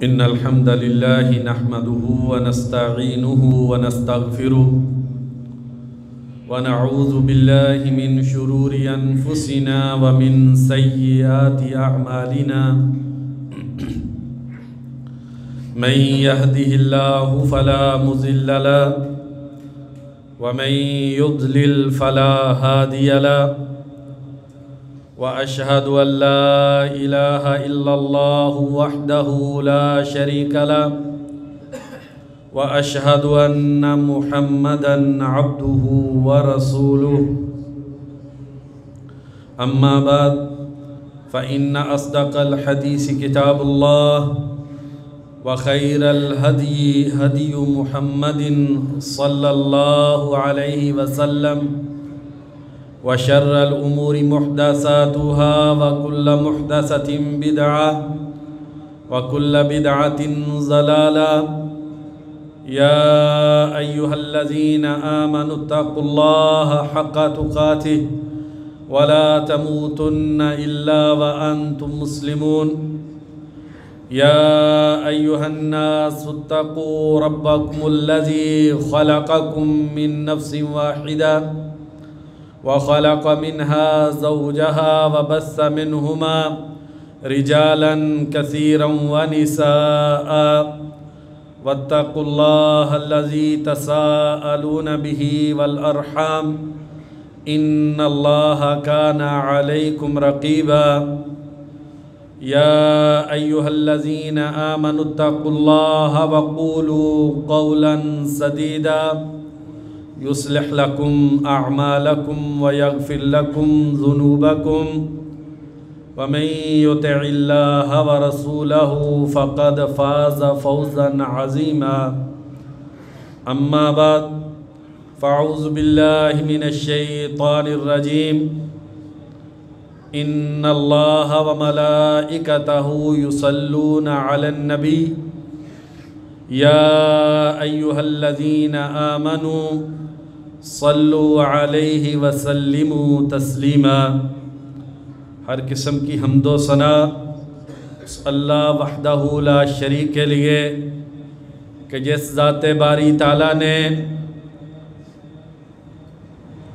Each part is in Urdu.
إن الحمد لله نحمده ونستعينه ونستغفره ونعوذ بالله من شرور أنفسنا ومن سيئات أعمالنا من يهده الله فلا مضل له ومن يضلل فلا هادي له وأشهد أن لا إله إلا الله وحده لا شريك له وأشهد أن محمدًا عبده ورسوله أما بعد فإن أصدق الحديث كتاب الله وخير الهدي هدي محمد صلى الله عليه وسلم وشر الأمور محدثاتها وكل محدثة بدعة وكل بدعة ضلالة يا أيها الذين آمنوا اتقوا الله حق تقاته ولا تموتن إلا وأنتم مسلمون يا أيها الناس اتقوا ربكم الذي خلقكم من نفس واحدة وخلق منها زوجها وبث منهما رجالا كثيرا ونساء واتقوا الله الذي تساءلون به والأرحام إن الله كان عليكم رقيبا يا أيها الذين آمنوا اتقوا الله وقولوا قولا سديدا يصلح لكم أعمالكم ويغفر لكم ذنوبكم ومن يطع الله ورسوله فقد فاز فوزا عظيما أما بعد فأعوذ بالله من الشيطان الرجيم إن الله وملائكته يصلون على النبي يا أيها الذين آمنوا صلوا علیہ وسلموا تسلیما۔ ہر قسم کی حمد و ثنا اللہ وحدہ لا شریک کے لیے کہ جس ذات باری تعالیٰ نے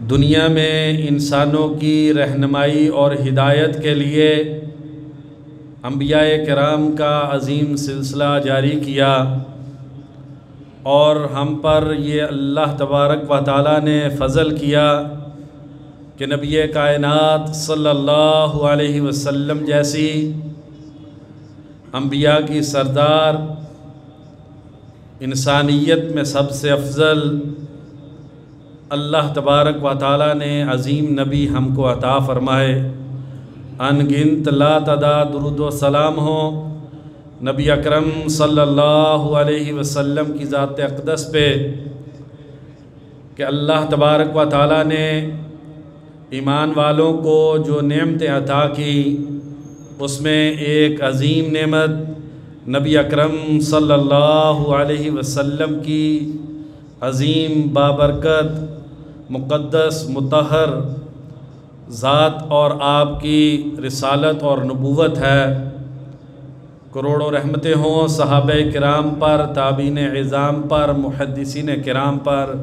دنیا میں انسانوں کی رہنمائی اور ہدایت کے لیے انبیاء کرام کا عظیم سلسلہ جاری کیا، اور ہم پر یہ اللہ تبارک و تعالیٰ نے فضل کیا کہ نبی کائنات صلی اللہ علیہ وسلم جیسی انبیاء کی سردار، انسانیت میں سب سے افضل اللہ تبارک و تعالیٰ نے عظیم نبی ہم کو عطا فرمائے۔ ان گنت لا تعداد درود و سلام ہوں نبی اکرم صلی اللہ علیہ وسلم کی ذات اقدس پہ کہ اللہ تبارک و تعالیٰ نے ایمان والوں کو جو نعمتیں عطا کی اس میں ایک عظیم نعمت نبی اکرم صلی اللہ علیہ وسلم کی عظیم بابرکت مقدس مطہر ذات اور آپ کی رسالت اور نبوت ہے۔ کروڑوں رحمتیں ہوں صحابہ کرام پر، تابعین عظام پر، محدثین کرام پر،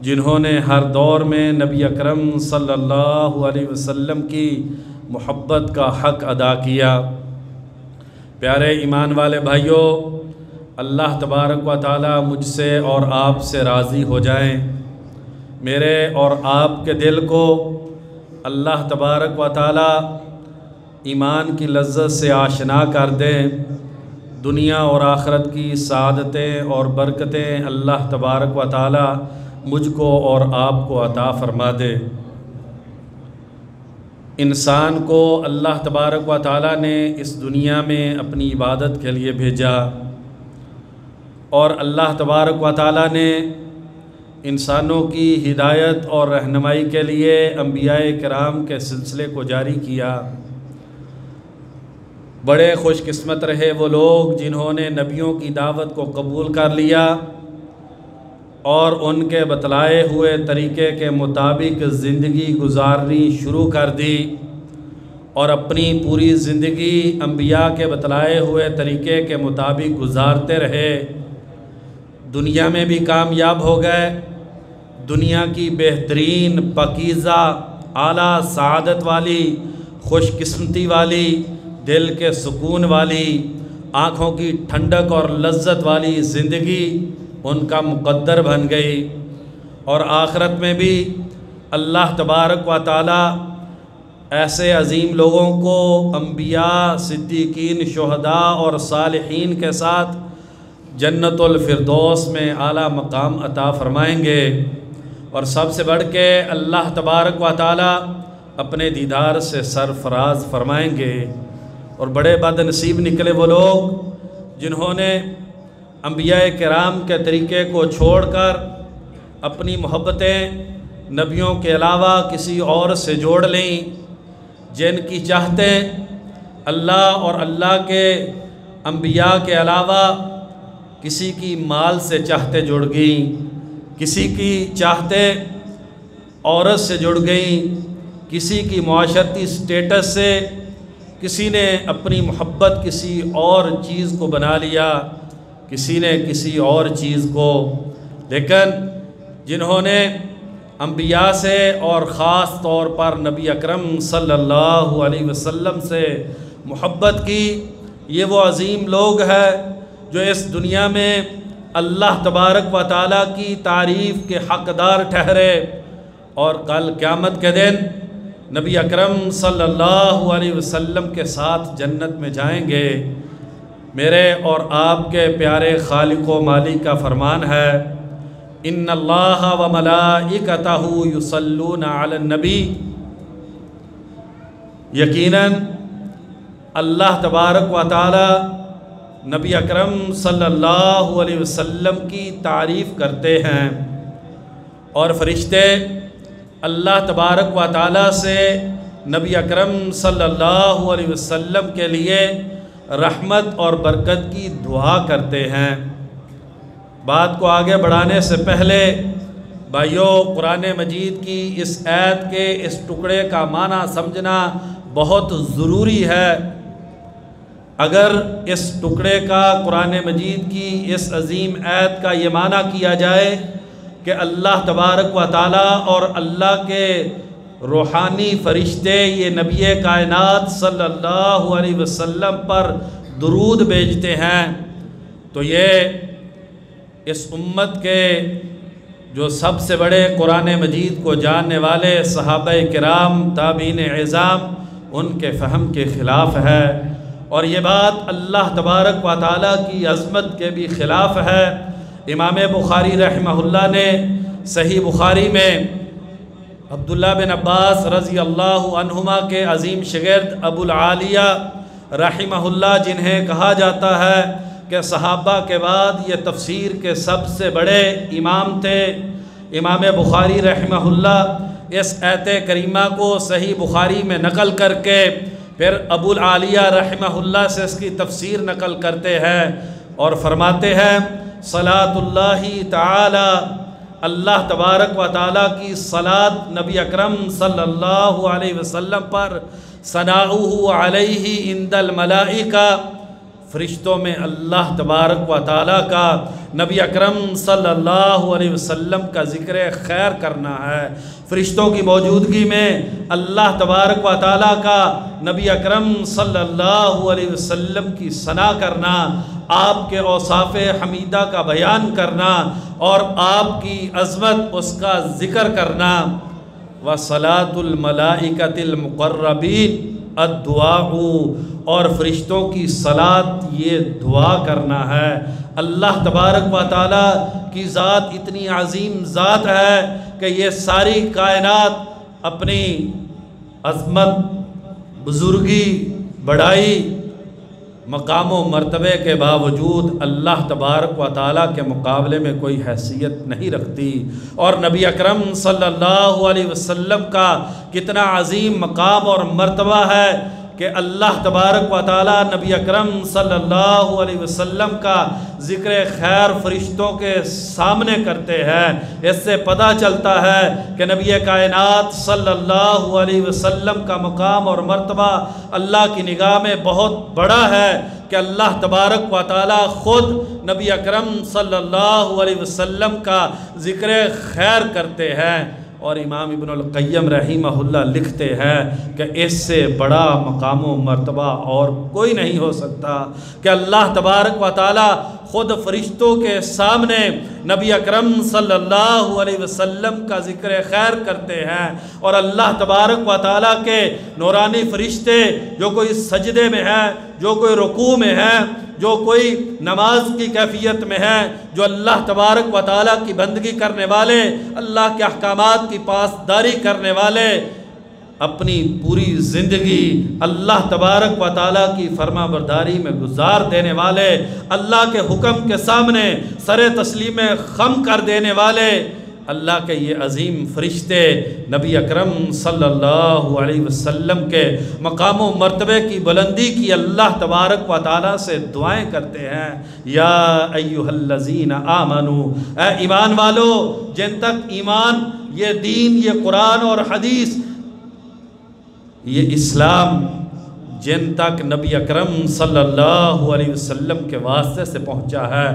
جنہوں نے ہر دور میں نبی اکرم صلی اللہ علیہ وسلم کی محبت کا حق ادا کیا۔ پیارے ایمان والے بھائیوں، اللہ تبارک و تعالی مجھ سے اور آپ سے راضی ہو جائیں۔ میرے اور آپ کے دل کو اللہ تبارک و تعالی ایمان کی لذت سے آشنا کر دیں، دنیا اور آخرت کی سعادتیں اور برکتیں اللہ تبارک و تعالی مجھ کو اور آپ کو عطا فرما دے۔ انسان کو اللہ تبارک و تعالی نے اس دنیا میں اپنی عبادت کے لیے بھیجا، اور اللہ تبارک و تعالی نے انسانوں کی ہدایت اور رہنمائی کے لیے انبیاء کرام کے سلسلے کو جاری کیا۔ بڑے خوش قسمت رہے وہ لوگ جنہوں نے نبیوں کی دعوت کو قبول کر لیا اور ان کے بتلائے ہوئے طریقے کے مطابق زندگی گزارنی شروع کر دی، اور اپنی پوری زندگی انبیاء کے بتلائے ہوئے طریقے کے مطابق گزارتے رہے، دنیا میں بھی کامیاب ہو گئے، دنیا کی بہترین پاکیزہ اعلیٰ سعادت والی، خوش قسمتی والی، دل کے سکون والی، آنکھوں کی ٹھنڈک اور لذت والی زندگی ان کا مقدر بن گئی، اور آخرت میں بھی اللہ تبارک و تعالی ایسے عظیم لوگوں کو انبیاء، صدیقین، شہداء اور صالحین کے ساتھ جنت الفردوس میں اعلیٰ مقام عطا فرمائیں گے، اور سب سے بڑھ کے اللہ تبارک و تعالی اپنے دیدار سے سرفراز فرمائیں گے۔ اور بڑے بد نصیب نکلے وہ لوگ جنہوں نے انبیاء کرام کے طریقے کو چھوڑ کر اپنی محبتیں نبیوں کے علاوہ کسی اور سے جوڑ لیں، جن کی چاہتیں اللہ اور اللہ کے انبیاء کے علاوہ کسی کی مال سے چاہتے جڑ گئیں، کسی کی چاہتے عورت سے جڑ گئیں، کسی کی معاشرتی سٹیٹس سے، کسی نے اپنی محبت کسی اور چیز کو بنا لیا، کسی نے کسی اور چیز کو۔ لیکن جنہوں نے انبیاء سے اور خاص طور پر نبی اکرم صلی اللہ علیہ وسلم سے محبت کی، یہ وہ عظیم لوگ ہیں جو اس دنیا میں اللہ تبارک و تعالیٰ کی تعریف کے حقدار ٹھہرے، اور کل قیامت کے دن نبی اکرم صلی اللہ علیہ وسلم کے ساتھ جنت میں جائیں گے۔ میرے اور آپ کے پیارے خالق و مالک کا فرمان ہے، ان اللہ و ملائکتہ یصلون علی النبی، یقیناً اللہ تبارک و تعالی نبی اکرم صلی اللہ علیہ وسلم کی تعریف کرتے ہیں، اور فرشتے اللہ تبارک و تعالی سے نبی اکرم صلی اللہ علیہ وسلم کے لیے رحمت اور برکت کی دعا کرتے ہیں۔ بات کو آگے بڑھانے سے پہلے بھائیو، قرآن مجید کی اس آیت کے اس ٹکڑے کا معنی سمجھنا بہت ضروری ہے۔ اگر اس ٹکڑے کا، قرآن مجید کی اس عظیم آیت کا یہ معنی کیا جائے کہ اللہ تبارک و تعالی اور اللہ کے روحانی فرشتے یہ نبی کائنات صلی اللہ علیہ وسلم پر درود بھیجتے ہیں، تو یہ اس امت کے جو سب سے بڑے قرآن مجید کو جاننے والے صحابہ کرام، تابعین اعظام، ان کے فہم کے خلاف ہے، اور یہ بات اللہ تبارک و تعالیٰ کی عظمت کے بھی خلاف ہے۔ امام بخاری رحمہ اللہ نے صحیح بخاری میں عبداللہ بن عباس رضی اللہ عنہما کے عظیم شاگرد ابو العالیہ رحمہ اللہ، جنہیں کہا جاتا ہے کہ صحابہ کے بعد یہ تفسیر کے سب سے بڑے امام تھے، امام بخاری رحمہ اللہ اس آیت کریمہ کو صحیح بخاری میں نقل کر کے پھر ابو العالیہ رحمہ اللہ سے اس کی تفسیر نقل کرتے ہیں، اور فرماتے ہیں صلاۃ اللہ تعالی، اللہ تبارک و تعالیٰ کی صلاۃ نبی اکرم صلی اللہ علیہ وسلم پر، ثناؤہ علیہ عند الملائکہ، فرشتوں میں اللہ تبارک و تعالیٰ کا نبی اکرم صلی اللہ علیہ وسلم کا ذکر خیر کرنا ہے، فرشتوں کی موجودگی میں اللہ تبارک و تعالیٰ کا نبی اکرم صلی اللہ علیہ وسلم کی ثنا کرنا، آپ کے اوصاف حمیدہ کا بیان کرنا، اور آپ کی عظمت اس کا ذکر کرنا۔ وصلاۃ الملائکۃ المقربین الدعاء، اور فرشتوں کی صلاۃ یہ دعا کرنا ہے۔ اللہ تبارک و تعالیٰ کی ذات اتنی عظیم ذات ہے کہ یہ ساری کائنات اپنی عظمت، بزرگی، بڑائی، مقام و مرتبے کے باوجود اللہ تبارک و تعالیٰ کے مقابلے میں کوئی حیثیت نہیں رکھتی، اور نبی اکرم صلی اللہ علیہ وسلم کا کتنا عظیم مقام اور مرتبہ ہے کہ اللہ تبارک و تعالیٰ نبی اکرم صلی اللہ علیہ وسلم کا ذکر خیر فرشتوں کے سامنے کرتے ہیں، اس سے پتہ چلتا ہے کہ نبی کائنات صلی اللہ علیہ وسلم کا مقام اور مرتبہ اللہ کی نگاہ میں بہت بڑا ہے کہ اللہ تبارک و تعالیٰ خود نبی اکرم صلی اللہ علیہ وسلم کا ذکر خیر کرتے ہیں۔ اور امام ابن القیم رحمہ اللہ لکھتے ہیں کہ اس سے بڑا مقام و مرتبہ اور کوئی نہیں ہو سکتا کہ اللہ تبارک و تعالیٰ خود فرشتوں کے سامنے نبی اکرم صلی اللہ علیہ وسلم کا ذکر خیر کرتے ہیں، اور اللہ تبارک و تعالیٰ کے نورانی فرشتے جو کوئی سجدے میں ہیں، جو کوئی رکوع میں ہیں، جو کوئی نماز کی کیفیت میں ہے، جو اللہ تبارک و تعالیٰ کی بندگی کرنے والے، اللہ کے احکامات کی پاسداری کرنے والے، اپنی پوری زندگی اللہ تبارک و تعالیٰ کی فرما برداری میں گزار دینے والے، اللہ کے حکم کے سامنے سر تسلیم خم کر دینے والے، اللہ کے یہ عظیم فرشتے نبی اکرم صلی اللہ علیہ وسلم کے مقام و مرتبے کی بلندی کی اللہ تبارک و تعالیٰ سے دعائیں کرتے ہیں۔ یا ایہا الذین آمنوا، اے ایمان والو، جن تک ایمان، یہ دین، یہ قرآن اور حدیث، یہ اسلام جن تک نبی اکرم صلی اللہ علیہ وسلم کے واسطے سے پہنچا ہے،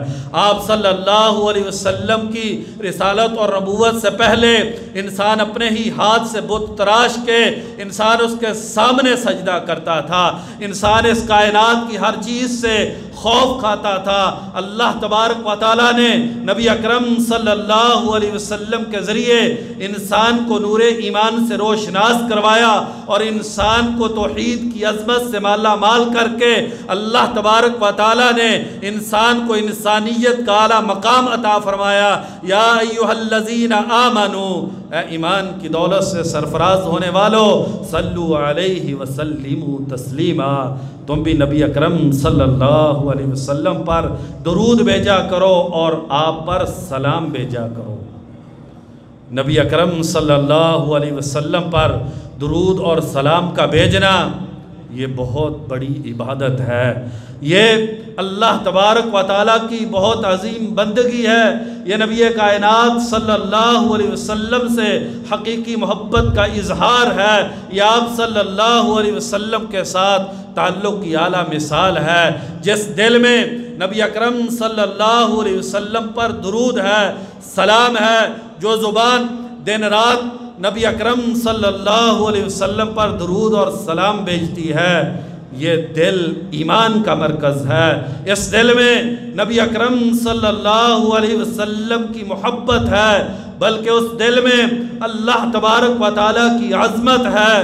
آپ صلی اللہ علیہ وسلم کی رسالت اور نبوت سے پہلے انسان اپنے ہی ہاتھ سے بت تراش کے انسان اس کے سامنے سجدہ کرتا تھا، انسان اس کائنات کی ہر چیز سے خوف کھاتا تھا۔ اللہ تبارک و تعالیٰ نے نبی اکرم صلی اللہ علیہ وسلم کے ذریعے انسان کو نور ایمان سے روشناس کروایا، اور انسان کو توحید کی عظمت سے مالا مال کر کے اللہ تبارک و تعالیٰ نے انسان کو انسانیت کا اعلیٰ مقام عطا فرمایا۔ یا ایہا الذین آمنوا، اے ایمان کی دولت سے سرفراز ہونے والو، صلو علیہ وسلموا تسلیما، تم بھی نبی اکرم صلی اللہ علیہ وسلم پر درود بھیجا کرو اور آپ پر سلام بھیجا کرو۔ نبی اکرم صلی اللہ علیہ وسلم پر درود اور سلام کا بھیجنا یہ بہت بڑی عبادت ہے، یہ اللہ تبارک و تعالیٰ کی بہت عظیم بندگی ہے، یہ نبی کائنات صلی اللہ علیہ وسلم سے حقیقی محبت کا اظہار ہے، یہ آپ صلی اللہ علیہ وسلم کے ساتھ تعلق کی اعلیٰ مثال ہے۔ جس دل میں نبی اکرم صلی اللہ علیہ وسلم پر درود ہے، سلام ہے، جو زبان دن رات نبی اکرم صلی اللہ علیہ وسلم پر درود اور سلام بھیجتی ہے، یہ دل ایمان کا مرکز ہے۔ اس دل میں نبی اکرم صلی اللہ علیہ وسلم کی محبت ہے، بلکہ اس دل میں اللہ تبارک و تعالیٰ کی عظمت ہے،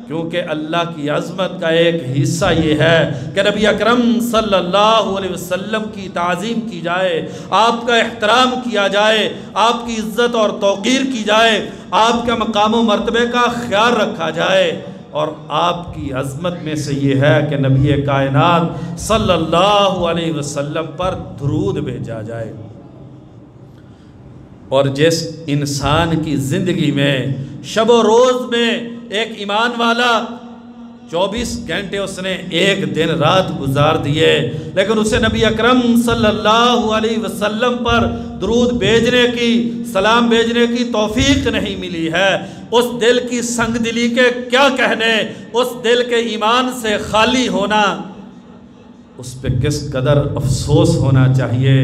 کیونکہ اللہ کی عظمت کا ایک حصہ یہ ہے کہ نبی اکرم صلی اللہ علیہ وسلم کی تعظیم کی جائے، آپ کا احترام کیا جائے، آپ کی عزت اور توقیر کی جائے، آپ کے مقام و مرتبے کا خیال رکھا جائے۔ اور آپ کی عظمت میں سے یہ ہے کہ نبی کائنات صلی اللہ علیہ وسلم پر درود بھیجا جائے۔ اور جس انسان کی زندگی میں شب و روز میں ایک ایمان والا 24 گھنٹے اس نے ایک دن رات گزار دیے، لیکن اسے نبی اکرم صلی اللہ علیہ وسلم پر درود بھیجنے کی، سلام بھیجنے کی توفیق نہیں ملی ہے، اس دل کی سنگ دلی کے کیا کہنے، اس دل کے ایمان سے خالی ہونا، اس پہ کس قدر افسوس ہونا چاہیے۔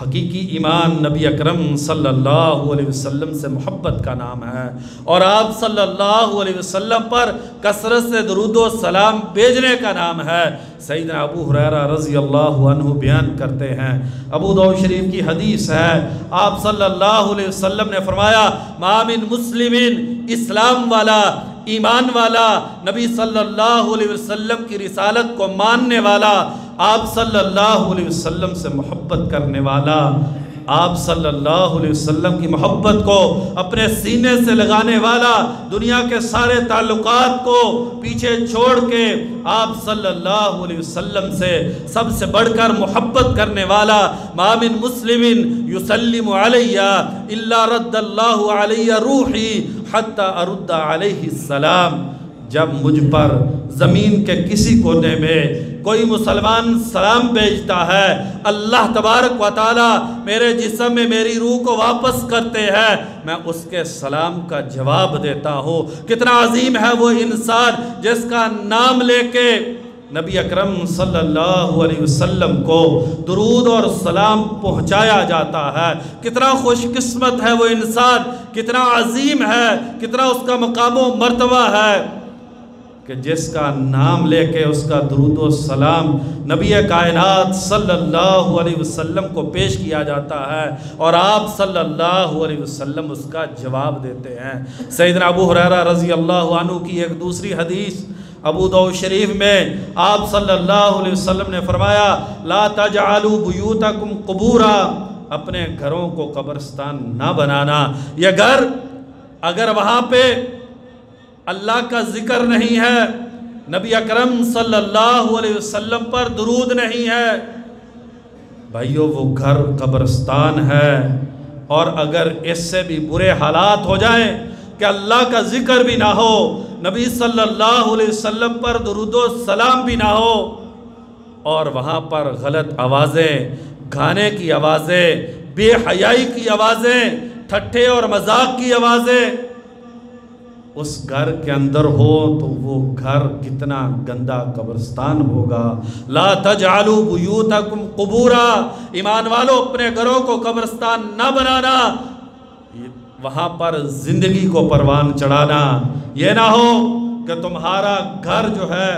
حقیقی ایمان نبی اکرم صلی اللہ علیہ وسلم سے محبت کا نام ہے، اور آپ صلی اللہ علیہ وسلم پر کثرت سے درود و سلام بھیجنے کا نام ہے۔ سیدنا ابو ہریرہ رضی اللہ عنہ بیان کرتے ہیں، ابو داؤد شریف کی حدیث ہے، آپ صلی اللہ علیہ وسلم نے فرمایا، ما من مسلمین، اسلام والا، ایمان والا، نبی صلی اللہ علیہ وسلم کی رسالت کو ماننے والا، آپ صلی اللہ علیہ وسلم سے محبت کرنے والا، آپ صلی اللہ علیہ وسلم کی محبت کو اپنے سینے سے لگانے والا، دنیا کے سارے تعلقات کو پیچھے چھوڑ کے آپ صلی اللہ علیہ وسلم سے سب سے بڑھ کر محبت کرنے والا، ما من مسلم یسلم علی الا رد اللہ علی روحی حتی ارد علیہ السلام، جب مجھ پر زمین کے کسی کونے میں کوئی مسلمان سلام بھیجتا ہے، اللہ تبارک و تعالی میرے جسم میں میری روح کو واپس کرتے ہیں، میں اس کے سلام کا جواب دیتا ہوں۔ کتنا عظیم ہے وہ انسان جس کا نام لے کے نبی اکرم صلی اللہ علیہ وسلم کو درود اور سلام پہنچایا جاتا ہے۔ کتنا خوش قسمت ہے وہ انسان، کتنا عظیم ہے، کتنا اس کا مقام و مرتبہ ہے کہ جس کا نام لے کے اس کا درود و سلام نبی کائنات صلی اللہ علیہ وسلم کو پیش کیا جاتا ہے اور آپ صلی اللہ علیہ وسلم اس کا جواب دیتے ہیں۔ سیدنا ابو ہریرہ رضی اللہ عنہ کی ایک دوسری حدیث ابو داؤد شریف میں آپ صلی اللہ علیہ وسلم نے فرمایا، لا تجعلوا بیوتکم قبورا، اپنے گھروں کو قبرستان نہ بنانا۔ یہ گھر اگر وہاں پہ اللہ کا ذکر نہیں ہے، نبی اکرم صلی اللہ علیہ وسلم پر درود نہیں ہے، بھائیو وہ گھر قبرستان ہے۔ اور اگر اس سے بھی برے حالات ہو جائیں کہ اللہ کا ذکر بھی نہ ہو، نبی صلی اللہ علیہ وسلم پر درود و سلام بھی نہ ہو، اور وہاں پر غلط آوازیں، گانے کی آوازیں، بے حیائی کی آوازیں، ٹھٹھے اور مذاق کی آوازیں اس گھر کے اندر ہو تو وہ گھر کتنا گندا قبرستان ہوگا۔ لا تجعلوا بیوتکم قبورا، ایمان والو اپنے گھروں کو قبرستان نہ بنانا، وہاں پر زندگی کو پروان چڑھانا۔ یہ نہ ہو کہ تمہارا گھر جو ہے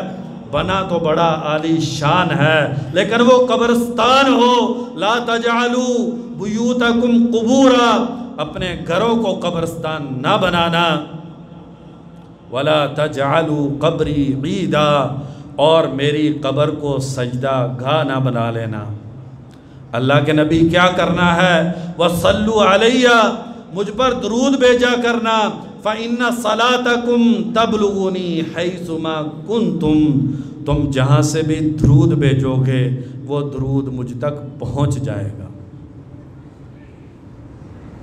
بنا تو بڑا عالی شان ہے لیکن وہ قبرستان ہو۔ لا تجعلوا بیوتکم قبورا، اپنے گھروں کو قبرستان نہ بنانا۔ ولا تجعلوا قبری عیدا، اور میری قبر کو سجدہ گاہ نہ بنا لینا۔ اللہ کے نبی کیا کرنا ہے؟ وصلوا علیہ، مجھ پر درود بھیجا کرنا۔ فإن صلاتکم تبلغنی حیث ما کنتم، تم جہاں سے بھی درود بھیجو گے وہ درود مجھ تک پہنچ جائے گا۔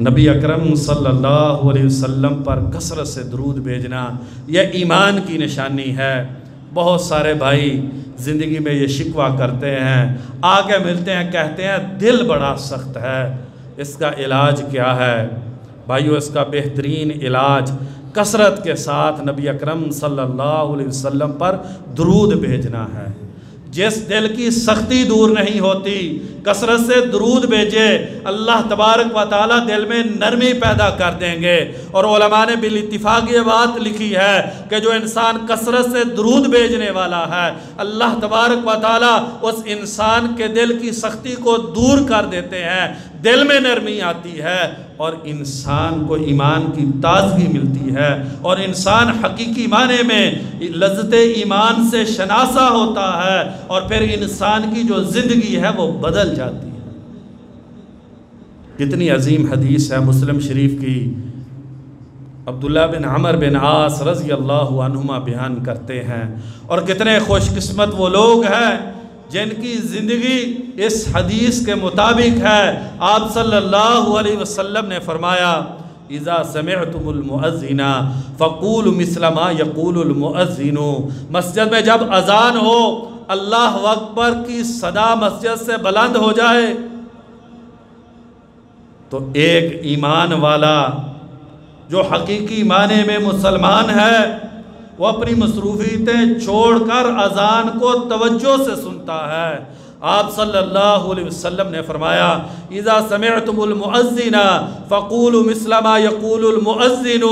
نبی اکرم صلی اللہ علیہ وسلم پر کثرت سے درود بھیجنا یہ ایمان کی نشانی ہے۔ بہت سارے بھائی زندگی میں یہ شکوہ کرتے ہیں، آگے ملتے ہیں کہتے ہیں دل بڑا سخت ہے، اس کا علاج کیا ہے؟ بھائیو اس کا بہترین علاج کثرت کے ساتھ نبی اکرم صلی اللہ علیہ وسلم پر درود بھیجنا ہے۔ جس دل کی سختی دور نہیں ہوتی کثرت سے درود بھیجے، اللہ تبارک و تعالیٰ دل میں نرمی پیدا کر دیں گے۔ اور علماء نے بالاتفاق یہ بات لکھی ہے کہ جو انسان کثرت سے درود بھیجنے والا ہے اللہ تبارک و تعالیٰ اس انسان کے دل کی سختی کو دور کر دیتے ہیں، دل میں نرمی آتی ہے اور انسان کو ایمان کی تازگی ملتی ہے اور انسان حقیقی معنی میں لذت ایمان سے شناسا ہوتا ہے اور پھر انسان کی جو زندگی ہے وہ بدل جاتی ہے۔ کتنی عظیم حدیث ہے مسلم شریف کی، عبداللہ بن عمر بن عاص رضی اللہ عنہما بیان کرتے ہیں، اور کتنے خوش قسمت وہ لوگ ہیں جن کی زندگی اس حدیث کے مطابق ہے۔ آپ صلی اللہ علیہ وسلم نے فرمایا اذا سمعتم المؤذن فقولوا مثل ما يقول المؤذن، مسجد میں جب اذان ہو اللہ اکبر کی صدا مسجد سے بلند ہو جائے تو ایک ایمان والا جو حقیقی معنی میں مسلمان ہے وہ اپنی مصروفیتیں چھوڑ کر اذان کو توجہ سے سنتا ہے۔ آپ صلی اللہ علیہ وسلم نے فرمایا اذا سمعتم المؤذن فقولوا مثل ما يقول المؤذن،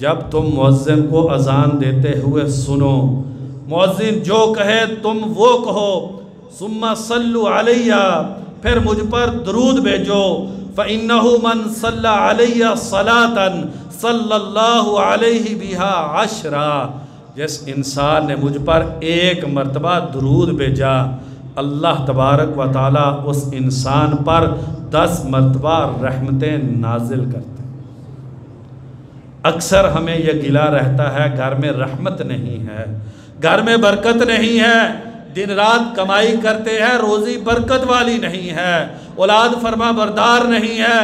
جب تم مؤذن کو اذان دیتے ہوئے سنو، مؤذن جو کہے تم وہ کہو، ثم صلوا علیہ، پھر مجھ پر درود بھیجو، فإنه من صلى علیہ صلاة صلی اللہ علیہ بہا عشرا، جس انسان نے مجھ پر ایک مرتبہ درود بھیجا اللہ تبارک و تعالیٰ اس انسان پر 10 مرتبہ رحمتیں نازل کرتے ہیں۔ اکثر ہمیں یہ گلہ رہتا ہے گھر میں رحمت نہیں ہے، گھر میں برکت نہیں ہے، دن رات کمائی کرتے ہیں روزی برکت والی نہیں ہے، اولاد فرما بردار نہیں ہے،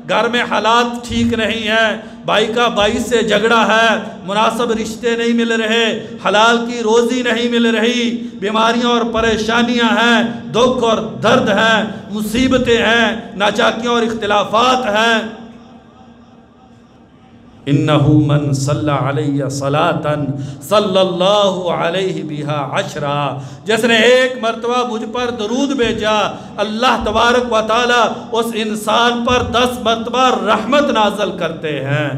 گھر میں حالات ٹھیک نہیں ہے، بھائی کا بھائی سے جھگڑا ہے، مناسب رشتے نہیں مل رہے، حلال کی روزی نہیں مل رہی، بیماریاں اور پریشانیاں ہیں، دکھ اور درد ہیں، مصیبتیں ہیں، ناچاکیاں اور اختلافات ہیں۔ انہو من صلی علیہ صلاۃً صلی اللہ علیہ بہا عشرا، جس نے ایک مرتبہ مجھ پر درود بھیجا، اللہ تبارک و تعالی اس انسان پر 10 مرتبہ رحمت نازل کرتے ہیں۔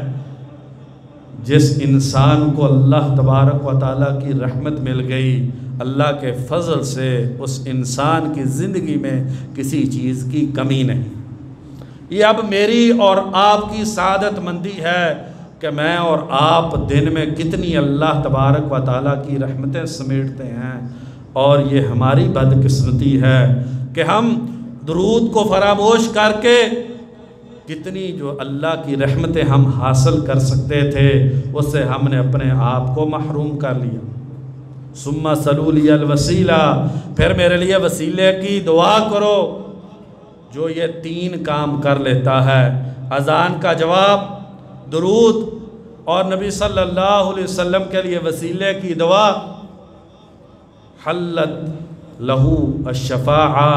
جس انسان کو اللہ تبارک و تعالی کی رحمت مل گئی، اللہ کے فضل سے اس انسان کی زندگی میں کسی چیز کی کمی نہیں۔ یہ اب میری اور آپ کی سعادت مندی ہے کہ میں اور آپ دن میں کتنی اللہ تبارک و تعالیٰ کی رحمتیں سمیٹتے ہیں، اور یہ ہماری بدقسمتی ہے کہ ہم درود کو فراموش کر کے کتنی جو اللہ کی رحمتیں ہم حاصل کر سکتے تھے اس سے ہم نے اپنے آپ کو محروم کر لیا۔ ثم صلوا لی الوسیلہ، پھر میرے لیے وسیلے کی دعا کرو۔ جو یہ 3 کام کر لیتا ہے، اذان کا جواب، درود اور نبی صلی اللہ علیہ وسلم کے لیے وسیلے کی دعا، حلت لہو الشفاعہ،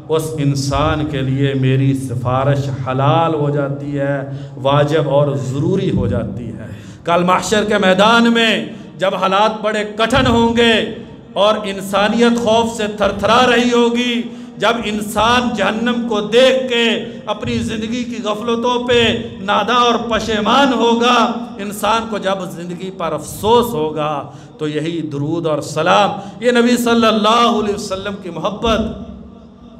اس انسان کے لیے میری سفارش حلال ہو جاتی ہے، واجب اور ضروری ہو جاتی ہے۔ کل محشر کے میدان میں جب حالات بڑے کٹھن ہوں گے اور انسانیت خوف سے تھرتھرا رہی ہوگی، جب انسان جہنم کو دیکھ کے اپنی زندگی کی غفلتوں پہ ناداں اور پشیمان ہوگا، انسان کو جب زندگی پر افسوس ہوگا، تو یہی درود اور سلام، یہ نبی صلی اللہ علیہ وسلم کی محبت،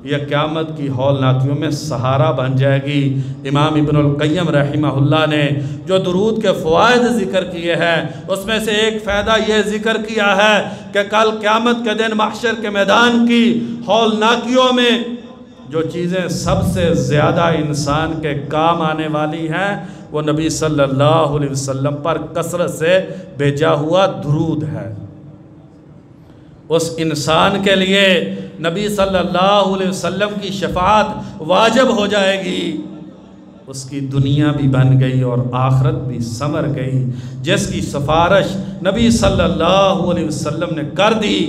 یہ قیامت کی ہولناکیوں میں سہارا بن جائے گی۔ امام ابن القیم رحمہ اللہ نے جو درود کے فوائد ذکر کیے ہیں، اس میں سے ایک فائدہ یہ ذکر کیا ہے کہ کل قیامت کے دن محشر کے میدان کی ہولناکیوں میں جو چیزیں سب سے زیادہ انسان کے کام آنے والی ہیں، وہ نبی صلی اللہ علیہ وسلم پر کثرت سے بھیجا ہوا درود ہے۔ اس انسان کے لیے نبی صلی اللہ علیہ وسلم کی شفاعت واجب ہو جائے گی، اس کی دنیا بھی بن گئی اور آخرت بھی سنور گئی۔ جس کی سفارش نبی صلی اللہ علیہ وسلم نے کر دی،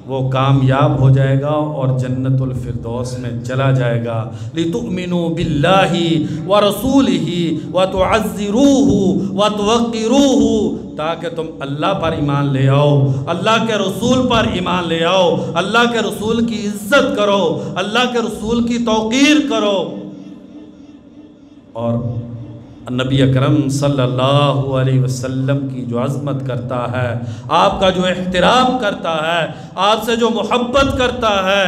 وہ کامیاب ہو جائے گا اور جنت الفردوس میں چلا جائے گا۔ لِتُؤْمِنُوا بِاللَّهِ وَرَسُولِهِ وَتُعَزِّرُوهُ وَتُوَقِّرُوهُ، تاکہ تم اللہ پر ایمان لے آؤ، اللہ کے رسول پر ایمان لے آؤ، اللہ کے رسول کی عزت کرو، اللہ کے رسول کی توقیر کرو، اور نبی اکرم صلی اللہ علیہ وسلم کی جو عظمت کرتا ہے، آپ کا جو احترام کرتا ہے، آپ سے جو محبت کرتا ہے،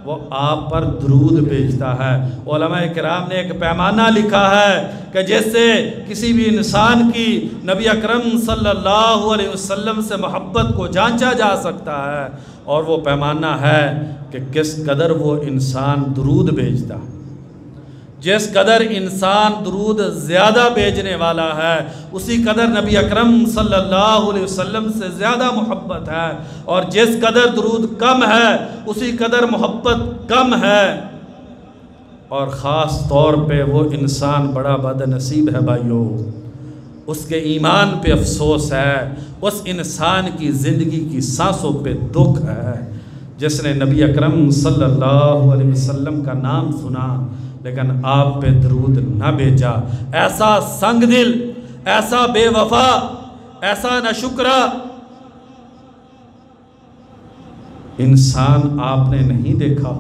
وہ آپ پر درود بھیجتا ہے۔ علماء کرام نے ایک پیمانہ لکھا ہے کہ جس سے کسی بھی انسان کی نبی اکرم صلی اللہ علیہ وسلم سے محبت کو جانچا جا سکتا ہے، اور وہ پیمانہ ہے کہ کس قدر وہ انسان درود بھیجتا ہے۔ جس قدر انسان درود زیادہ بھیجنے والا ہے، اسی قدر نبی اکرم صلی اللہ علیہ وسلم سے زیادہ محبت ہے، اور جس قدر درود کم ہے اسی قدر محبت کم ہے۔ اور خاص طور پہ وہ انسان بڑا بد نصیب ہے بھائیو، اس کے ایمان پہ افسوس ہے، اس انسان کی زندگی کی سانسوں پہ دکھ ہے جس نے نبی اکرم صلی اللہ علیہ وسلم کا نام سنا لیکن آپ پہ درود نہ بھیجا۔ ایسا سنگ دل، ایسا بے وفا، ایسا ناشکرا انسان آپ نے نہیں دیکھا۔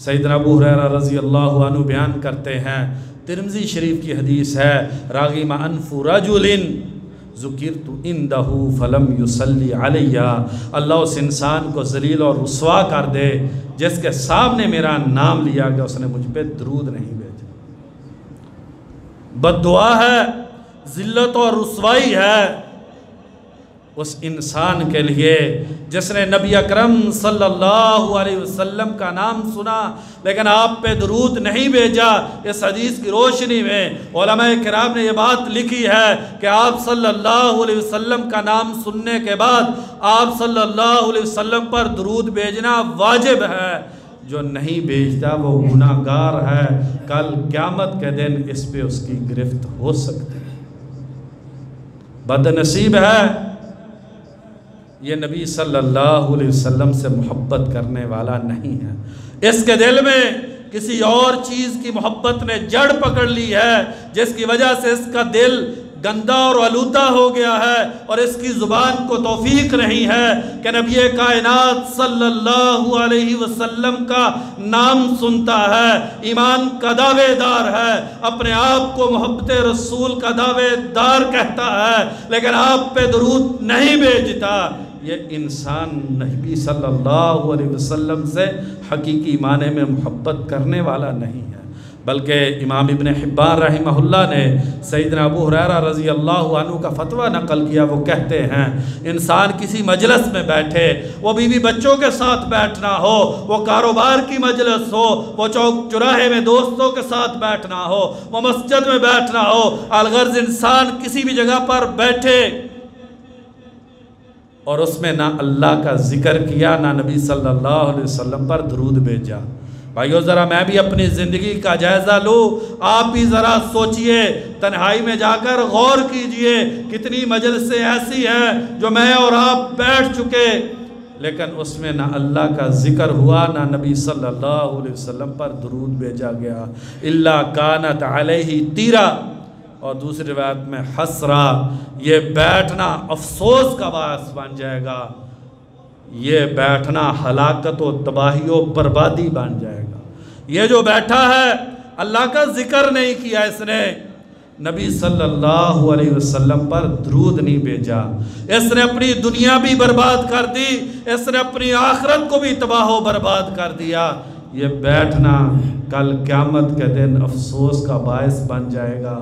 سیدنا ابو ہریرہ رضی اللہ عنہ بیان کرتے ہیں، ترمذی شریف کی حدیث ہے، راغم انف رجل ذکرت عندہ فلم یصلی علیہ، اللہ اس انسان کو ذلیل اور رسوا کر دے جس کے سامنے میرا نام لیا گیا اس نے مجھ پہ درود نہیں بھیجا۔ بد دعا ہے، ذلت اور رسوائی ہے اس انسان کے لیے جس نے نبی اکرم صلی اللہ علیہ وسلم کا نام سنا لیکن آپ پہ درود نہیں بھیجا۔ اس حدیث کی روشنی میں علماء کرام نے یہ بات لکھی ہے کہ آپ صلی اللہ علیہ وسلم کا نام سننے کے بعد آپ صلی اللہ علیہ وسلم پر درود بھیجنا واجب ہے۔ جو نہیں بیچتا وہ گناہ گار ہے، کل قیامت کے دن اس پہ اس کی گرفت ہو سکتی ہے۔ بد نصیب ہے یہ نبی صلی اللہ علیہ وسلم سے محبت کرنے والا نہیں ہے، اس کے دل میں کسی اور چیز کی محبت نے جڑ پکڑ لی ہے، جس کی وجہ سے اس کا دل گندا اور آلودہ ہو گیا ہے، اور اس کی زبان کو توفیق نہیں ہے کہ نبی کائنات صلی اللہ علیہ وسلم کا نام سنتا ہے، ایمان کا دعوے دار ہے، اپنے آپ کو محبت رسول کا دعوے دار کہتا ہے، لیکن آپ پہ درود نہیں بھیجتا، یہ انسان نبی صلی اللہ علیہ وسلم سے حقیقی معنی میں محبت کرنے والا نہیں ہے۔ بلکہ امام ابن حبان رحمہ اللہ نے سیدنا ابو ہریرہ رضی اللہ عنہ کا فتویٰ نقل کیا، وہ کہتے ہیں انسان کسی مجلس میں بیٹھے، وہ بیوی بچوں کے ساتھ بیٹھنا ہو، وہ کاروبار کی مجلس ہو، وہ چوک چراہے میں دوستوں کے ساتھ بیٹھنا ہو، وہ مسجد میں بیٹھنا ہو، الغرض انسان کسی بھی جگہ پر بیٹھے اور اس میں نہ اللہ کا ذکر کیا، نہ نبی صلی اللہ علیہ وسلم پر درود بھیجا۔ بھائیو ذرا میں بھی اپنی زندگی کا جائزہ لوں، آپ بھی ذرا سوچئے، تنہائی میں جا کر غور کیجئے، کتنی مجلسیں ایسی ہیں جو میں اور آپ بیٹھ چکے، لیکن اس میں نہ اللہ کا ذکر ہوا، نہ نبی صلی اللہ علیہ وسلم پر درود بھیجا گیا۔ الا کانت علیہ تیرا، اور دوسری روایت میں حسرا، یہ بیٹھنا افسوس کا باعث بن جائے گا، یہ بیٹھنا ہلاکت و تباہی و بربادی بن جائے گا۔ یہ جو بیٹھا ہے اللہ کا ذکر نہیں کیا، اس نے نبی صلی اللہ علیہ وسلم پر درود نہیں بھیجا، اس نے اپنی دنیا بھی برباد کر دی، اس نے اپنی آخرت کو بھی تباہ و برباد کر دیا۔ یہ بیٹھنا کل قیامت کے دن افسوس کا باعث بن جائے گا،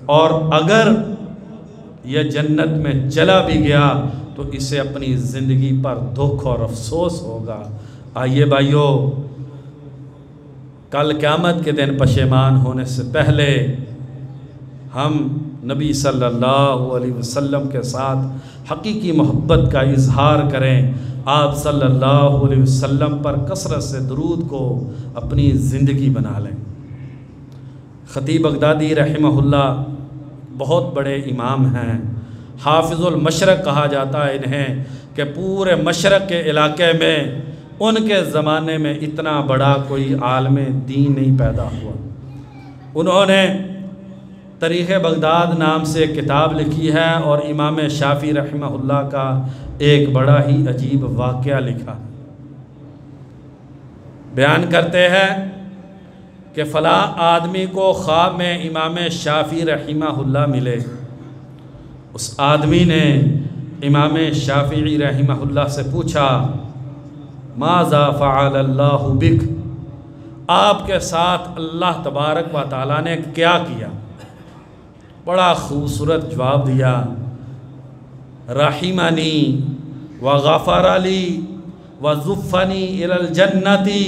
اور اگر یہ جنت میں چلا بھی گیا تو اسے اپنی زندگی پر دکھ اور افسوس ہوگا۔ آئیے بھائیو، کل قیامت کے دن پشیمان ہونے سے پہلے ہم نبی صلی اللہ علیہ وسلم کے ساتھ حقیقی محبت کا اظہار کریں، آپ صلی اللہ علیہ وسلم پر کثرت سے درود کو اپنی زندگی بنا لیں۔ خطیب بغدادی رحمہ اللہ بہت بڑے امام ہیں، حافظ المشرق کہا جاتا ہے انہیں، کہ پورے مشرق کے علاقے میں ان کے زمانے میں اتنا بڑا کوئی عالم دین نہیں پیدا ہوا۔ انہوں نے تاریخ بغداد نام سے کتاب لکھی ہے، اور امام شافعی رحمہ اللہ کا ایک بڑا ہی عجیب واقعہ لکھا۔ بیان کرتے ہیں کہ فلاں آدمی کو خواب میں امام شافعی رحمہ اللہ ملے، اس آدمی نے امام شافعی رحمہ اللہ سے پوچھا ماذا فعل اللہ بک، آپ کے ساتھ اللہ تبارک و تعالیٰ نے کیا کیا؟ بڑا خوبصورت جواب دیا، رحمنی وغفر لی وزفنی الی الجنتی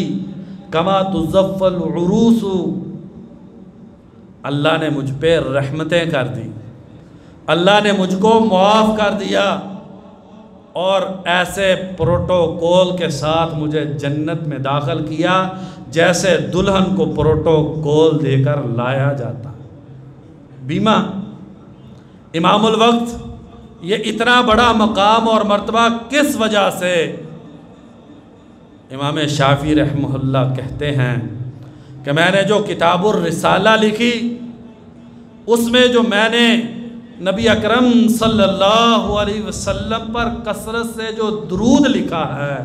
کما تزف العروس، اللہ نے مجھ پہ رحمتیں کر دی، اللہ نے مجھ کو معاف کر دیا، اور ایسے پروٹوکول کے ساتھ مجھے جنت میں داخل کیا جیسے دلہن کو پروٹوکول دے کر لایا جاتا۔ بیمہ امام الوقت، یہ اتنا بڑا مقام اور مرتبہ کس وجہ سے؟ امام شافعی رحمہ اللہ کہتے ہیں کہ میں نے جو کتاب الرسالہ لکھی، اس میں جو میں نے نبی اکرم صلی اللہ علیہ وسلم پر کثرت سے جو درود لکھا ہے،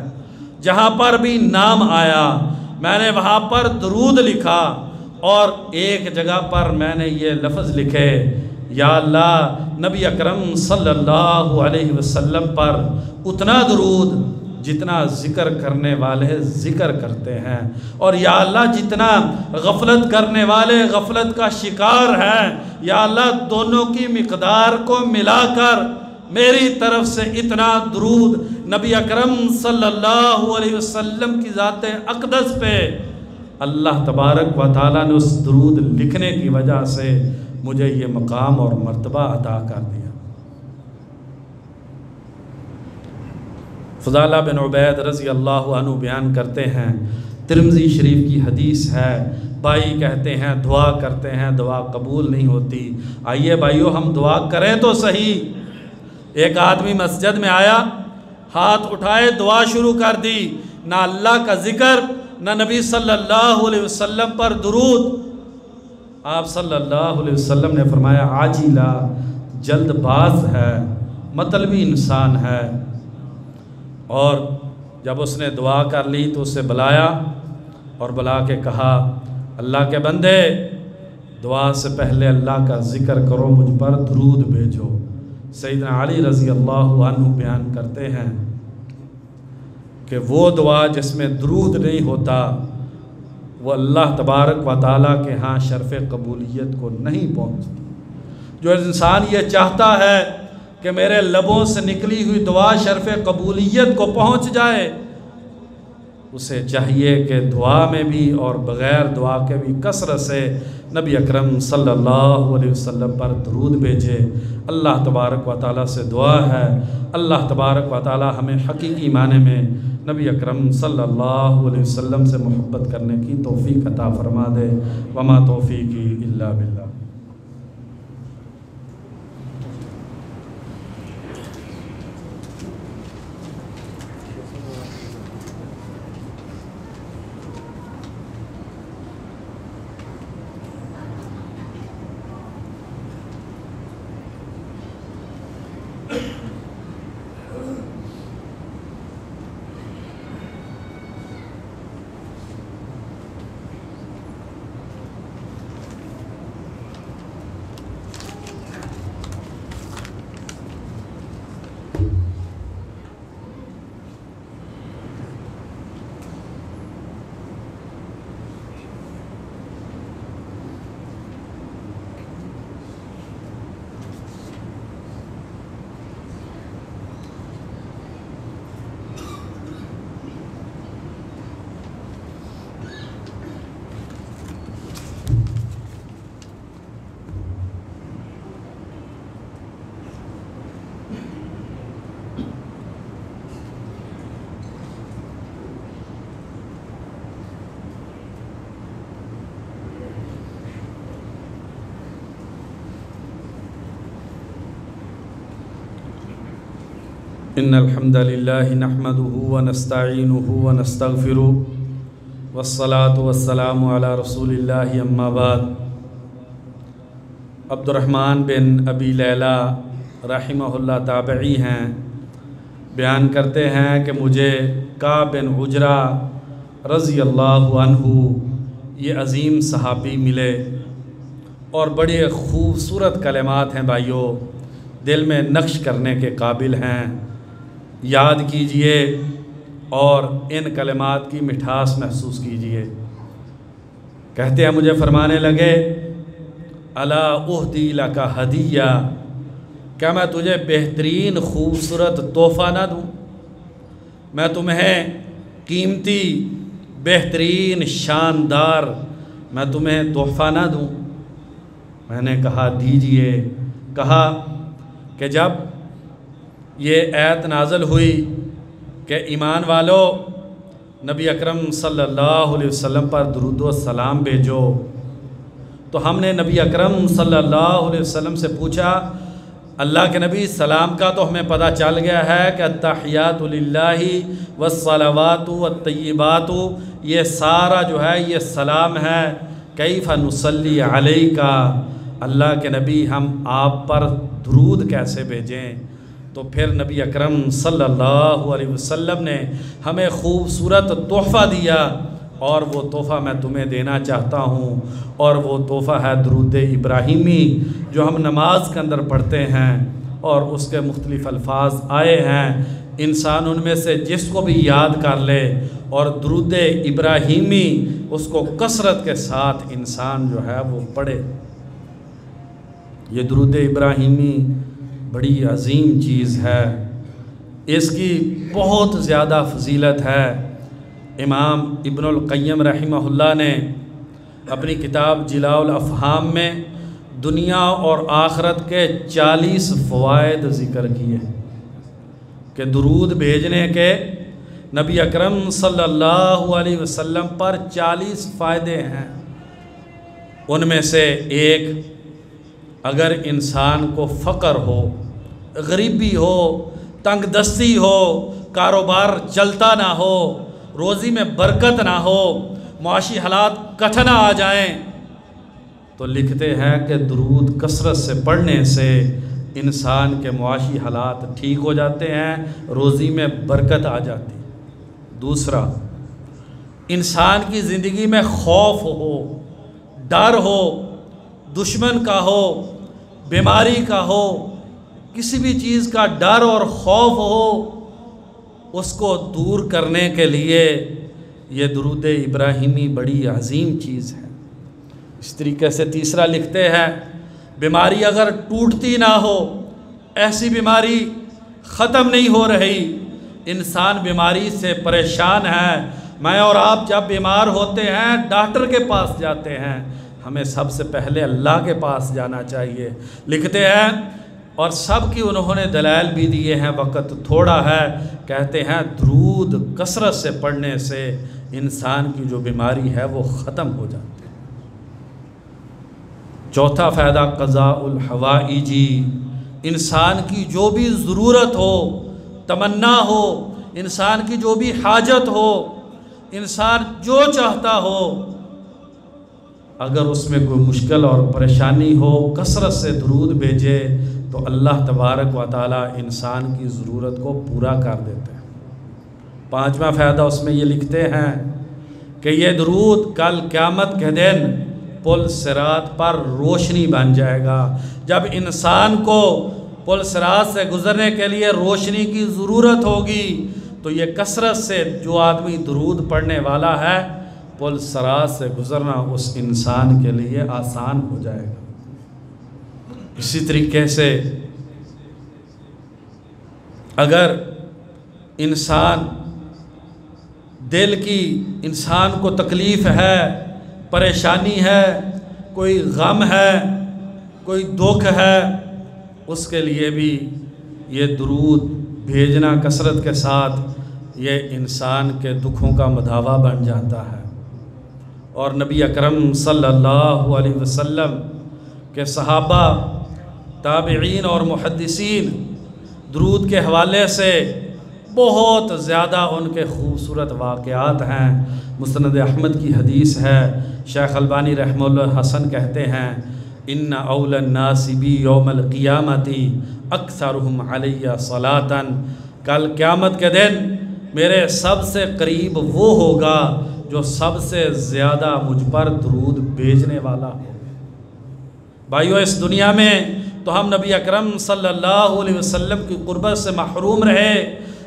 جہاں پر بھی نام آیا میں نے وہاں پر درود لکھا، اور ایک جگہ پر میں نے یہ لفظ لکھے، یا اللہ نبی اکرم صلی اللہ علیہ وسلم پر اتنا درود جتنا ذکر کرنے والے ذکر کرتے ہیں، اور یا اللہ جتنا غفلت کرنے والے غفلت کا شکار ہیں، یا اللہ دونوں کی مقدار کو ملا کر میری طرف سے اتنا درود نبی اکرم صلی اللہ علیہ وسلم کی ذات اقدس پہ، اللہ تبارک و تعالیٰ نے اس درود لکھنے کی وجہ سے مجھے یہ مقام اور مرتبہ عطا کر دیا۔ فضالہ بن عبید رضی اللہ عنہ بیان کرتے ہیں ترمذی شریف کی حدیث ہے، بھائی کہتے ہیں دعا کرتے ہیں دعا قبول نہیں ہوتی۔ آئیے بھائیو ہم دعا کریں تو صحیح۔ ایک آدمی مسجد میں آیا، ہاتھ اٹھائے دعا شروع کر دی، نہ اللہ کا ذکر نہ نبی صلی اللہ علیہ وسلم پر درود۔ آپ صلی اللہ علیہ وسلم نے فرمایا عاجلہ، جلد باز ہے، مطلبی انسان ہے۔ اور جب اس نے دعا کر لی تو اسے بلایا اور بلا کے کہا اللہ کے بندے دعا سے پہلے اللہ کا ذکر کرو، مجھ پر درود بھیجو۔ سیدنا علی رضی اللہ عنہ بیان کرتے ہیں کہ وہ دعا جس میں درود نہیں ہوتا وہ اللہ تبارک و تعالیٰ کے ہاں شرف قبولیت کو نہیں پہنچتی۔ جو انسان یہ چاہتا ہے کہ میرے لبوں سے نکلی ہوئی دعا شرف قبولیت کو پہنچ جائے، اسے چاہیے کہ دعا میں بھی اور بغیر دعا کے بھی کثرت سے نبی اکرم صلی اللہ علیہ وسلم پر درود بھیجے۔ اللہ تبارک و تعالیٰ سے دعا ہے اللہ تبارک و تعالیٰ ہمیں حقیقی معنی میں نبی اکرم صلی اللہ علیہ وسلم سے محبت کرنے کی توفیق عطا فرما دے۔ وما توفیقی الا باللہ۔ ان الحمد للہ نحمده ونستعینه ونستغفره والصلاة والسلام علی رسول اللہ اما بعد۔ عبد الرحمن بن ابی لیلہ رحمہ اللہ تابعی ہیں، بیان کرتے ہیں کہ مجھے کعب بن عجرہ رضی اللہ عنہ یہ عظیم صحابی ملے اور بڑے خوبصورت کلمات ہیں بھائیو، دل میں نقش کرنے کے قابل ہیں۔ یاد کیجئے اور ان کلمات کی مٹھاس محسوس کیجئے۔ کہتے ہیں مجھے فرمانے لگے الا اہدی لک ہدیہ، کیا میں تجھے بہترین خوبصورت تحفہ نہ دوں؟ میں تمہیں قیمتی بہترین شاندار میں تمہیں تحفہ نہ دوں؟ میں نے کہا دیجئے۔ کہا کہ جب یہ آیت نازل ہوئی کہ ایمان والو نبی اکرم صلی اللہ علیہ وسلم پر درود و سلام بھیجو، تو ہم نے نبی اکرم صلی اللہ علیہ وسلم سے پوچھا اللہ کے نبی سلام کا تو ہمیں پتہ چل گیا ہے کہ التحیات للہ والصلوات والطیبات، یہ سارا جو ہے یہ سلام ہے۔ کیف نصلی علیک، اللہ کے نبی ہم آپ پر درود کیسے بھیجیں؟ تو پھر نبی اکرم صلی اللہ علیہ وسلم نے ہمیں خوبصورت تحفہ دیا، اور وہ تحفہ میں تمہیں دینا چاہتا ہوں، اور وہ تحفہ ہے درود ابراہیمی جو ہم نماز کے اندر پڑھتے ہیں، اور اس کے مختلف الفاظ آئے ہیں۔ انسان ان میں سے جس کو بھی یاد کر لے اور درود ابراہیمی اس کو کثرت کے ساتھ انسان جو ہے وہ پڑھے۔ یہ درود ابراہیمی بڑی عظیم چیز ہے، اس کی بہت زیادہ فضیلت ہے۔ امام ابن القیم رحمہ اللہ نے اپنی کتاب جلاء الافہام میں دنیا اور آخرت کے 40 فوائد ذکر کیے کہ درود بھیجنے کے نبی اکرم صلی اللہ علیہ وسلم پر 40 فائدے ہیں۔ ان میں سے ایک، اگر انسان کو فقر ہو، غریبی ہو، تنگ دستی ہو، کاروبار چلتا نہ ہو، روزی میں برکت نہ ہو، معاشی حالات کٹھن آ جائیں، تو لکھتے ہیں کہ درود کثرت سے پڑھنے سے انسان کے معاشی حالات ٹھیک ہو جاتے ہیں، روزی میں برکت آ جاتی۔ دوسرا، انسان کی زندگی میں خوف ہو، ڈر ہو، دشمن کا ہو، بیماری کا ہو، کسی بھی چیز کا ڈر اور خوف ہو، اس کو دور کرنے کے لیے یہ درود ابراہیمی بڑی عظیم چیز ہے۔ اس طریقے سے تیسرا لکھتے ہیں، بیماری اگر ٹوٹتی نہ ہو، ایسی بیماری ختم نہیں ہو رہی، انسان بیماری سے پریشان ہے، میں اور آپ جب بیمار ہوتے ہیں ڈاکٹر کے پاس جاتے ہیں، ہمیں سب سے پہلے اللہ کے پاس جانا چاہیے۔ لکھتے ہیں، اور سب کی انہوں نے دلائل بھی دیے ہیں، وقت تھوڑا ہے، کہتے ہیں درود کثرت سے پڑھنے سے انسان کی جو بیماری ہے وہ ختم ہو جاتی ہے۔ چوتھا فائدہ، قضاء الحوائج، انسان کی جو بھی ضرورت ہو، تمنا ہو، انسان کی جو بھی حاجت ہو، انسان جو چاہتا ہو، اگر اس میں کوئی مشکل اور پریشانی ہو، کثرت سے درود بھیجے تو اللہ تبارک و تعالی انسان کی ضرورت کو پورا کر دیتے ہیں۔ پانچواں فائدہ اس میں یہ لکھتے ہیں کہ یہ درود کل قیامت کے دن پل صراط پر روشنی بن جائے گا۔ جب انسان کو پل صراط سے گزرنے کے لیے روشنی کی ضرورت ہوگی تو یہ کثرت سے جو آدمی درود پڑھنے والا ہے، پل صراط سے گزرنا اس انسان کے لیے آسان ہو جائے گا۔ اسی طریقے سے اگر انسان کو تکلیف ہے، پریشانی ہے، کوئی غم ہے، کوئی دکھ ہے، اس کے لیے بھی یہ درود بھیجنا کثرت کے ساتھ یہ انسان کے دکھوں کا مداوا بن جاتا ہے۔ اور نبی اکرم صلی اللہ علیہ وسلم کے صحابہ، تابعین اور محدثین درود کے حوالے سے بہت زیادہ ان کے خوبصورت واقعات ہیں۔ مسند احمد کی حدیث ہے، شیخ البانی رحمہ اللہ حسن کہتے ہیں، ان اول الناس بی یوم القیامت اکثرہم علی صلاۃ، کل قیامت کے دن میرے سب سے قریب وہ ہوگا جو سب سے زیادہ مجھ پر درود بھیجنے والا ہو۔ بھائیو، اس دنیا میں تو ہم نبی اکرم صلی اللہ علیہ وسلم کی قربت سے محروم رہے،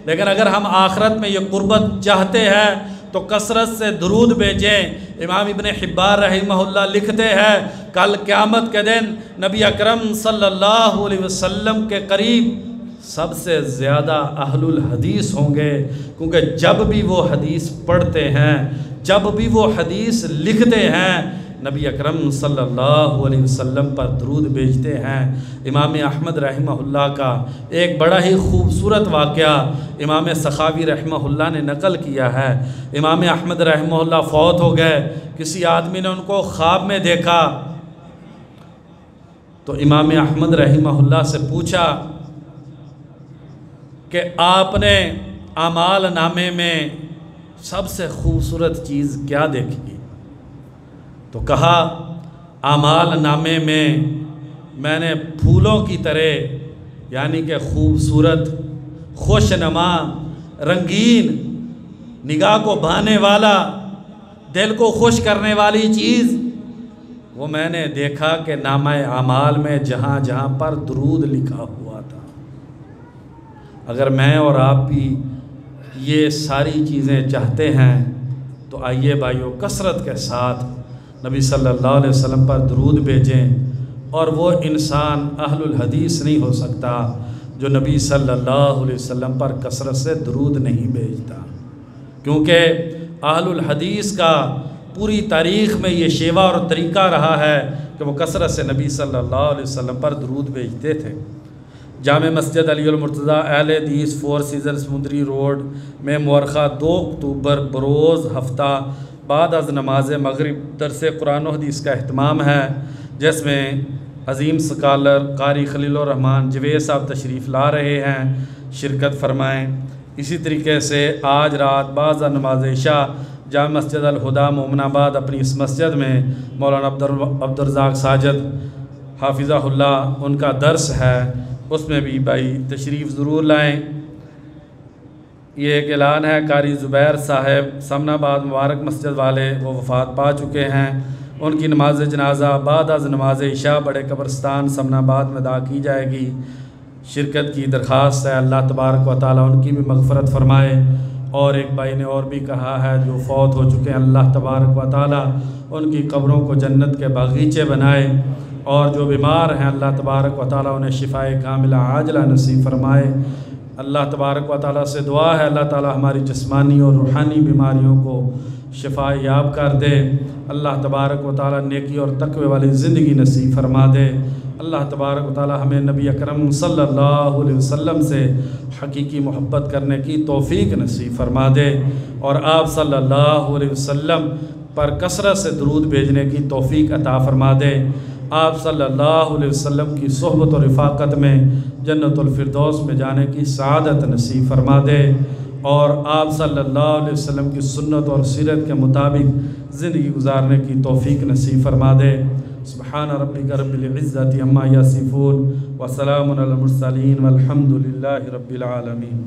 لیکن اگر ہم آخرت میں یہ قربت چاہتے ہیں تو کثرت سے درود بھیجیں۔ امام ابن حبان رحمہ اللہ لکھتے ہیں، کل قیامت کے دن نبی اکرم صلی اللہ علیہ وسلم کے قریب سب سے زیادہ اہل الحدیث ہوں گے، کیونکہ جب بھی وہ حدیث پڑھتے ہیں، جب بھی وہ حدیث لکھتے ہیں، نبی اکرم صلی اللہ علیہ وسلم پر درود بھیجتے ہیں۔ امام احمد رحمہ اللہ کا ایک بڑا ہی خوبصورت واقعہ امام سخاوی رحمہ اللہ نے نقل کیا ہے۔ امام احمد رحمہ اللہ فوت ہو گئے، کسی آدمی نے ان کو خواب میں دیکھا تو امام احمد رحمہ اللہ سے پوچھا کہ آپ نے اعمال نامے میں سب سے خوبصورت چیز کیا دیکھی؟ تو کہا، اعمال نامے میں نے پھولوں کی طرح، یعنی کہ خوبصورت، خوش نما، رنگین، نگاہ کو بھانے والا، دل کو خوش کرنے والی چیز وہ میں نے دیکھا کہ نامہ اعمال میں جہاں جہاں پر درود لکھا ہوا تھا۔ اگر میں اور آپ بھی یہ ساری چیزیں چاہتے ہیں تو آئیے بھائیو، کثرت کے ساتھ نبی صلی اللہ علیہ وسلم پر درود بھیجیں۔ اور وہ انسان اہل الحدیث نہیں ہو سکتا جو نبی صلی اللہ علیہ وسلم پر کثرت سے درود نہیں بھیجتا، کیونکہ اہل الحدیث کا پوری تاریخ میں یہ شیوہ اور طریقہ رہا ہے کہ وہ کثرت سے نبی صلی اللہ علیہ وسلم پر درود بھیجتے تھے۔ جامع مسجد علی المرتضیٰ اہل حدیث 4 سیزر سمندری روڈ میں مورخہ 2 اکتوبر بروز ہفتہ بعد از نماز مغرب درس قرآن و حدیث کا اہتمام ہے، جس میں عظیم سکالر قاری خلیل الرحمن جوید صاحب تشریف لا رہے ہیں، شرکت فرمائیں۔ اسی طریقے سے آج رات بعد از نماز عشاء جامع مسجد الہدا مومن آباد اپنی اس مسجد میں مولانا عبدالرزاق ساجد حافظہ اللہ ان کا درس ہے، اس میں بھی بھائی تشریف ضرور لائیں۔ یہ ایک اعلان ہے، قاری زبیر صاحب سمن آباد مبارک مسجد والے وہ وفات پا چکے ہیں، ان کی نماز جنازہ بعد از نماز عشاء بڑے قبرستان سمن آباد میں ادا کی جائے گی، شرکت کی درخواست ہے۔ اللہ تبارک و تعالیٰ ان کی بھی مغفرت فرمائے۔ اور ایک بھائی نے اور بھی کہا ہے جو فوت ہو چکے ہیں، اللہ تبارک و تعالیٰ ان کی قبروں کو جنت کے باغیچے بنائے، اور جو بیمار ہیں اللہ تبارک و تعالیٰ انہیں شفائے کاملہ عاجلہ نصیب فرمائے۔ اللہ تبارک و تعالیٰ سے دعا ہے اللہ تعالیٰ ہماری جسمانی اور روحانی بیماریوں کو شفا یاب کر دے، اللہ تبارک و تعالیٰ نیکی اور تقوی والی زندگی نصیب فرما دے۔ اللہ تبارک و تعالیٰ ہمیں نبی اکرم صلی اللہ علیہ وسلم سے حقیقی محبت کرنے کی توفیق نصیب فرما دے، اور آپ صلی اللہ علیہ وسلم پر کثرت سے درود بھیجنے کی توفیق عطا فرما دے۔ آپ صلی اللہ علیہ وسلم کی صحبت و رفاقت میں جنت الفردوس میں جانے کی سعادت نصیب فرما دے، اور آپ صلی اللہ علیہ وسلم کی سنت اور سیرت کے مطابق زندگی گزارنے کی توفیق نصیب فرما دے۔ سبحان ربک رب العزت عما یصفون وسلام علی المرسلین والحمد للہ رب العالمین۔